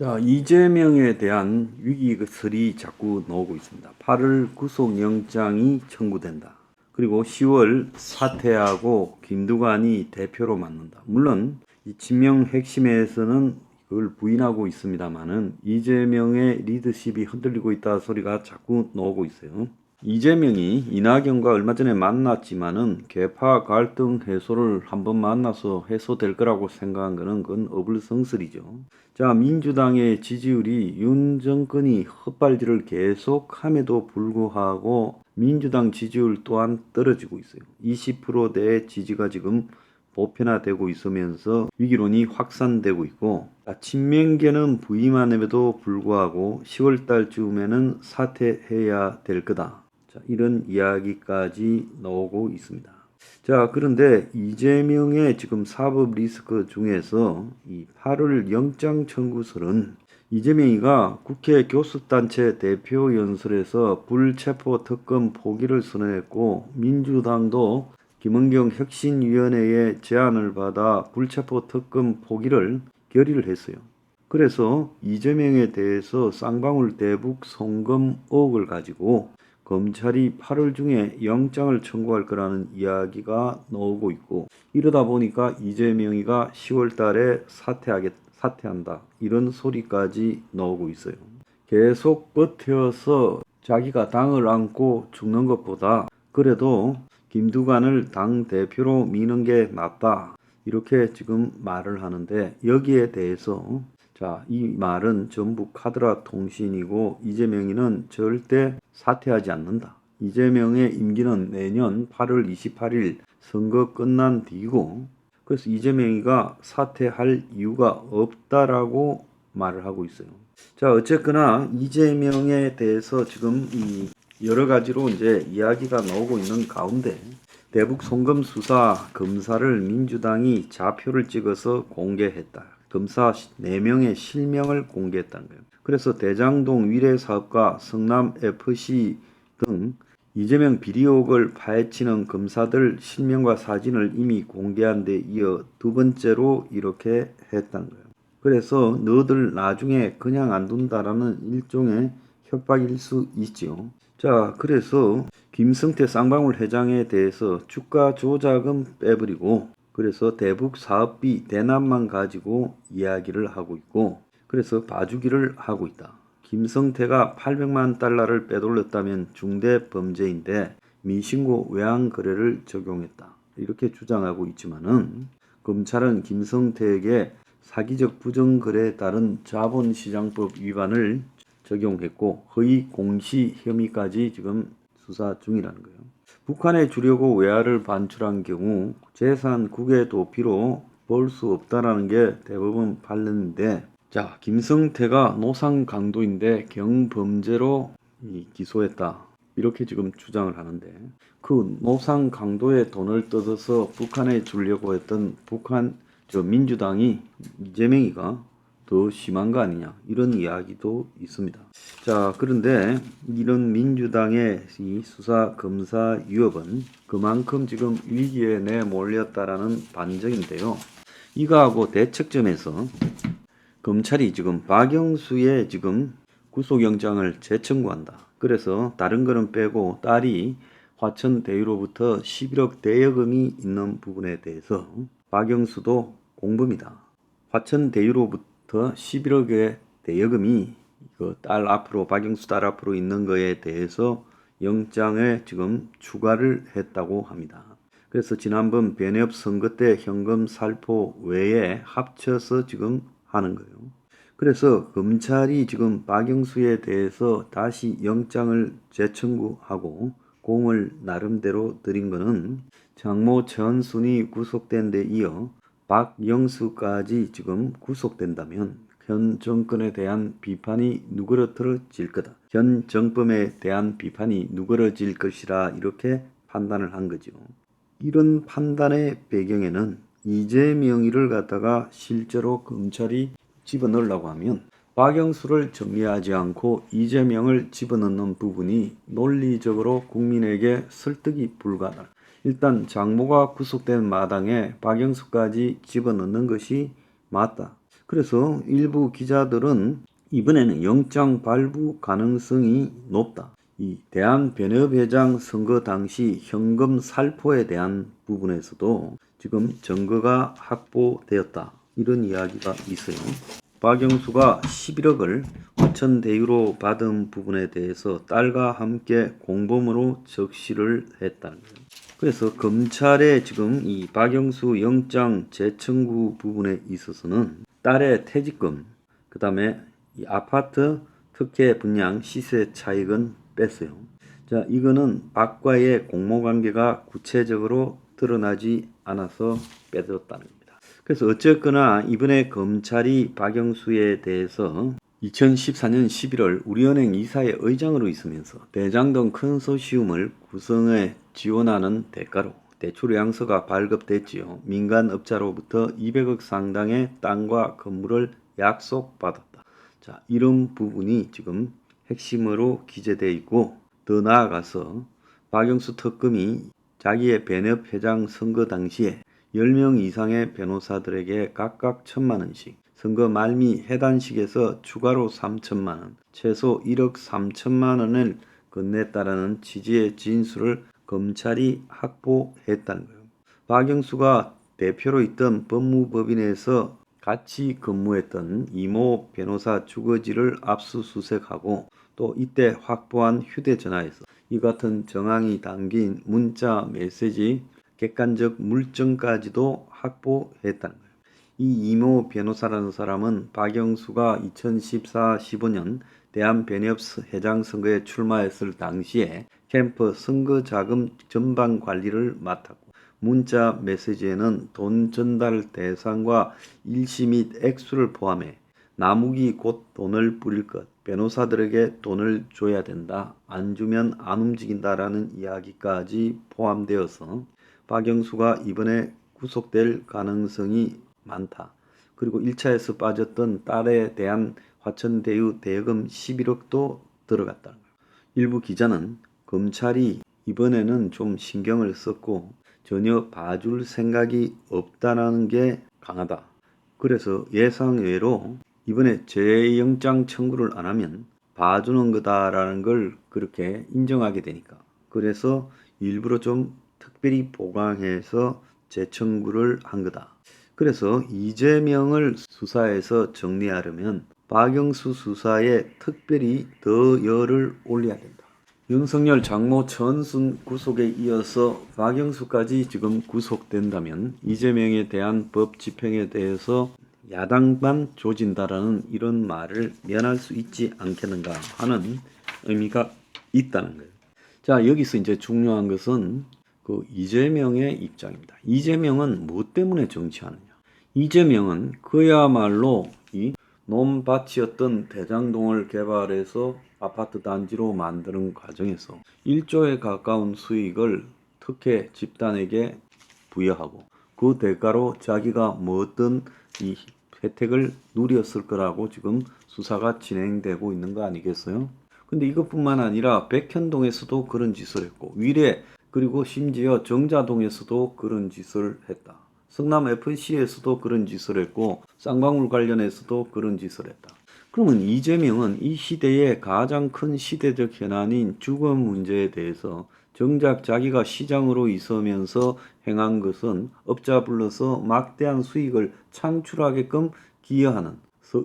자, 이재명에 대한 위기설이 자꾸 나오고 있습니다. 8월 구속영장이 청구된다. 그리고 10월 사퇴하고 김두관이 대표로 맡는다. 물론 이 진명 핵심에서는 그걸 부인하고 있습니다만은 이재명의 리더십이 흔들리고 있다 소리가 자꾸 나오고 있어요. 이재명이 이낙연과 얼마 전에 만났지만은 계파 갈등 해소를 한번 만나서 해소될 거라고 생각한 거는 그건 어불성설이죠. 자, 민주당의 지지율이 윤 정권이 헛발질을 계속함에도 불구하고 민주당 지지율 또한 떨어지고 있어요. 20%대의 지지가 지금 보편화되고 있으면서 위기론이 확산되고 있고, 친명계는 부임함에도 불구하고 10월 달쯤에는 사퇴해야 될 거다. 자, 이런 이야기까지 나오고 있습니다. 자, 그런데 이재명의 지금 사법 리스크 중에서 이 8월 영장 청구설은 이재명이가 국회 교섭단체 대표 연설에서 불체포 특검 포기를 선언했고, 민주당도 김은경 혁신위원회의 제안을 받아 불체포 특검 포기를 결의를 했어요. 그래서 이재명에 대해서 쌍방울 대북 송금 의혹을 가지고 검찰이 8월 중에 영장을 청구할 거라는 이야기가 나오고 있고, 이러다 보니까 이재명이가 10월 달에 사퇴한다 이런 소리까지 나오고 있어요. 계속 버텨서 자기가 당을 안고 죽는 것보다 그래도 김두관을 당대표로 미는 게 낫다 이렇게 지금 말을 하는데, 여기에 대해서 자, 이 말은 전부 카드라 통신이고 이재명이는 절대 사퇴하지 않는다. 이재명의 임기는 내년 8월 28일 선거 끝난 뒤고, 그래서 이재명이가 사퇴할 이유가 없다라고 말을 하고 있어요. 자, 어쨌거나 이재명에 대해서 지금 이 여러 가지로 이제 이야기가 나오고 있는 가운데, 대북 송금 수사 검사를 민주당이 좌표를 찍어서 공개했다. 검사 4명의 실명을 공개했다는 거예요. 그래서 대장동 위례사업과 성남FC 등 이재명 비리 의혹을 파헤치는 검사들 실명과 사진을 이미 공개한 데 이어 두 번째로 이렇게 했다는 거예요. 그래서 너들 나중에 그냥 안 둔다라는 일종의 협박일 수 있죠. 자, 그래서 김성태 쌍방울 회장에 대해서 주가 조작은 빼버리고, 그래서 대북 사업비 대납만 가지고 이야기를 하고 있고, 그래서 봐주기를 하고 있다. 김성태가 800만 달러를 빼돌렸다면 중대 범죄인데 미신고 외환 거래를 적용했다. 이렇게 주장하고 있지만은 검찰은 김성태에게 사기적 부정거래에 따른 자본시장법 위반을 적용했고 허위 공시 혐의까지 지금 수사 중이라는 거예요. 북한에 주려고 외화를 반출한 경우 재산 국외 도피로 볼 수 없다라는 게 대법원 판례인데, 자, 김성태가 노상 강도인데 경범죄로 기소했다 이렇게 지금 주장을 하는데, 그 노상 강도의 돈을 뜯어서 북한에 주려고 했던 민주당이 이재명이가 더 심한 거 아니냐 이런 이야기도 있습니다. 자, 그런데 이런 민주당의 이 수사 검사 위협은 그만큼 지금 위기에 내몰렸다라는 반증인데요. 이거하고 대척점에서 검찰이 지금 박영수의 지금 구속영장을 재청구한다. 그래서 다른 거는 빼고 딸이 화천대유로부터 11억 대여금이 있는 부분에 대해서 박영수도 공범이다. 화천대유로부터 11억의 대여금이 딸 앞으로, 박영수 딸 앞으로 있는 거에 대해서 영장에 지금 추가를 했다고 합니다. 그래서 지난번 변협 선거 때 현금 살포 외에 합쳐서 지금 하는 거예요. 그래서 검찰이 지금 박영수에 대해서 다시 영장을 재청구하고 공을 나름대로 들인 거는 장모 최은순이 구속된 데 이어 박영수까지 지금 구속된다면 현 정권에 대한 비판이 누그러뜨려질 거다. 현 정권에 대한 비판이 누그러질 것이라 이렇게 판단을 한 거죠. 이런 판단의 배경에는 이재명이를 갖다가 실제로 검찰이 집어넣으려고 하면 박영수를 정리하지 않고 이재명을 집어넣는 부분이 논리적으로 국민에게 설득이 불가하다. 일단 장모가 구속된 마당에 박영수까지 집어넣는 것이 맞다. 그래서 일부 기자들은 이번에는 영장 발부 가능성이 높다. 이 대한변협회장 선거 당시 현금 살포에 대한 부분에서도 지금 증거가 확보되었다. 이런 이야기가 있어요. 박영수가 11억을 화천대유로 받은 부분에 대해서 딸과 함께 공범으로 적시를 했다는 거예요. 그래서 검찰의 지금 이 박영수 영장 재청구 부분에 있어서는 딸의 퇴직금, 그 다음에 이 아파트 특혜 분양 시세 차익은 뺐어요. 자, 이거는 박과의 공모관계가 구체적으로 드러나지 않아서 빼졌다는 겁니다. 그래서 어쨌거나 이번에 검찰이 박영수에 대해서 2014년 11월 우리은행 이사회 의장으로 있으면서 대장 등 컨소시엄을 구성해 지원하는 대가로 대출 양서가 발급됐지요. 민간업자로부터 200억 상당의 땅과 건물을 약속받았다. 자, 이런 부분이 지금 핵심으로 기재되어 있고, 더 나아가서 박영수 특검이 자기의 변협 회장 선거 당시에 10명 이상의 변호사들에게 각각 1,000만 원씩, 선거 말미 해단식에서 추가로 3,000만 원, 최소 1억 3천만 원을 건넸다라는 취지의 진술을 검찰이 확보했다는 거예요. 박영수가 대표로 있던 법무법인에서 같이 근무했던 이모 변호사 주거지를 압수수색하고 또 이때 확보한 휴대전화에서 이 같은 정황이 담긴 문자 메시지 객관적 물증까지도 확보했다는 거예요. 이 이모 변호사라는 사람은 박영수가 2014-15년 대한변협 회장 선거에 출마했을 당시에 캠프 선거 자금 전반 관리를 맡았고, 문자 메시지에는 돈 전달 대상과 일시 및 액수를 포함해 나무기 곧 돈을 뿌릴 것, 변호사들에게 돈을 줘야 된다, 안 주면 안 움직인다라는 이야기까지 포함되어서 박영수가 이번에 구속될 가능성이 많다. 그리고 1차에서 빠졌던 딸에 대한 화천대유 대여금 11억도 들어갔다는 거예요. 일부 기자는 검찰이 이번에는 좀 신경을 썼고 전혀 봐줄 생각이 없다는 게 강하다. 그래서 예상외로 이번에 재영장 청구를 안 하면 봐주는 거다라는 걸 그렇게 인정하게 되니까, 그래서 일부러 좀 특별히 보강해서 재청구를 한 거다. 그래서 이재명을 수사에서 정리하려면 박영수 수사에 특별히 더 열을 올려야 된다. 윤석열 장모 전순 구속에 이어서 박영수까지 지금 구속된다면 이재명에 대한 법 집행에 대해서 야당만 조진다라는 이런 말을 면할 수 있지 않겠는가 하는 의미가 있다는 거예요. 자, 여기서 이제 중요한 것은 그 이재명의 입장입니다. 이재명은 무엇 때문에 정치하느냐? 이재명은 그야말로 이 논밭이었던 대장동을 개발해서 아파트 단지로 만드는 과정에서 1조에 가까운 수익을 특혜 집단에게 부여하고 그 대가로 자기가 뭐 어떤 이 혜택을 누렸을 거라고 지금 수사가 진행되고 있는 거 아니겠어요? 근데 이것뿐만 아니라 백현동에서도 그런 짓을 했고, 위례 그리고 심지어 정자동에서도 그런 짓을 했다. 성남 FC에서도 그런 짓을 했고, 쌍방울 관련해서도 그런 짓을 했다. 그러면 이재명은 이 시대의 가장 큰 시대적 현안인 주거 문제에 대해서 정작 자기가 시장으로 있으면서 행한 것은 업자 불러서 막대한 수익을 창출하게끔 기여하는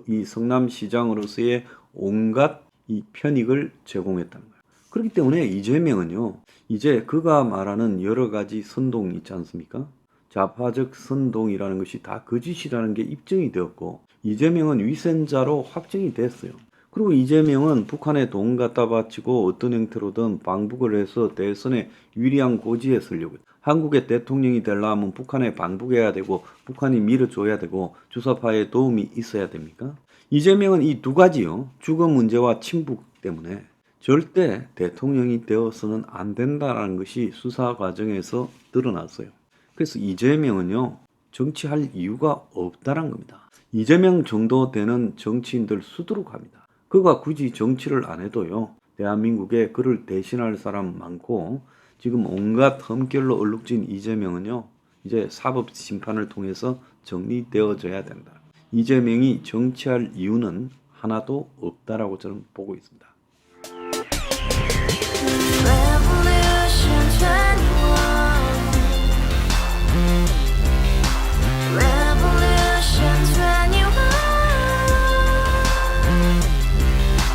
이 성남시장으로서의 온갖 이 편익을 제공했다는 거예요. 그렇기 때문에 이재명은요, 이제 그가 말하는 여러 가지 선동 있지 않습니까? 좌파적 선동이라는 것이 다 거짓이라는 게 입증이 되었고, 이재명은 위선자로 확정이 됐어요. 그리고 이재명은 북한에 돈 갖다 바치고 어떤 형태로든 방북을 해서 대선에 유리한 고지에 서려고 해요. 한국의 대통령이 되려면 북한에 방북해야 되고 북한이 밀어줘야 되고 주사파의 도움이 있어야 됩니까? 이재명은 이 두 가지요, 주거 문제와 친북 때문에 절대 대통령이 되어서는 안 된다는 것이 수사 과정에서 드러났어요. 그래서 이재명은요, 정치할 이유가 없다는 겁니다. 이재명 정도 되는 정치인들 수두룩합니다. 그가 굳이 정치를 안 해도요, 대한민국에 그를 대신할 사람 많고, 지금 온갖 흠결로 얼룩진 이재명은요, 이제 사법 심판을 통해서 정리되어져야 된다. 이재명이 정치할 이유는 하나도 없다라고 저는 보고 있습니다. Revolution 21. Revolution 21.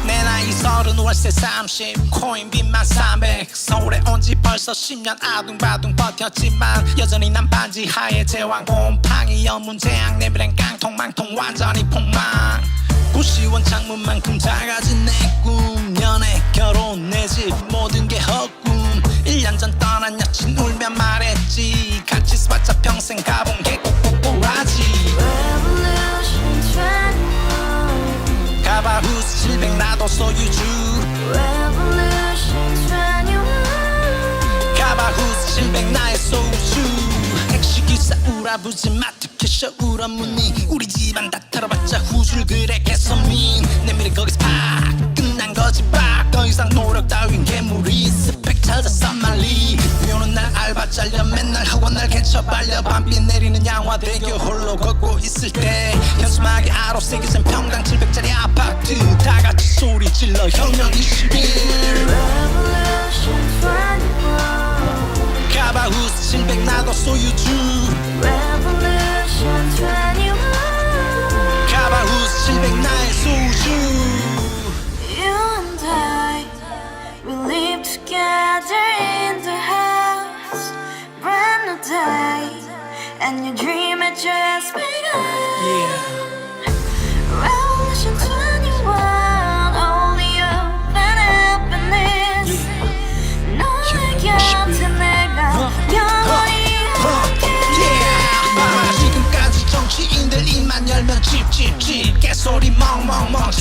내 나이 30 월세 30 코인 빚만 300 서울에 온 지 벌써 10년 아둥바둥 버텼지만 여전히 난 반지 하에 제왕 곰팡이 연문제약 내비랑 깡통망통 완전히 폭망 고시원 창문만큼 작아진 내 꿈 연애 결혼 내 집 모든 게 헛꿈 1년 전 떠난 여친 울며 말했지 같이 살자 평생 가본 게 꼭꼭꼭하지 Revolution 21. 가봐 후스 700 나도 소유주 Revolution 21. 가봐 후스 700 나의 소주 택시기사 우라부지 마트 캐셔 울어무니 우리 집안 다 털어봤자 후줄 그래 개선민 내 미래 거기서 팍 끝난 거지 팍더 이상 노력 따윈 괴물이 스펙 찾아서 말리 비오는 날 알바 잘려 맨날 학원 날 개쳐 발려 밤비 내리는 양화대교 홀로 걷고 있을 때 현수막에 아로새기 센 평당 700짜리 아파트 다같이 소리 질러 혁명 21 Revolution 21. 가봐 후스 700 나도 소유주 Revolution 21. 가봐 후스 700 나의 소주 You and I, we live together in the house. Brand new day, and your dream had just begun. Revolution 21, only hope and happiness. 너의 곁에 내가 영원히 봐봐 지금까지 정치인들 입만 열면 찝찝찝 개소리 멍멍멍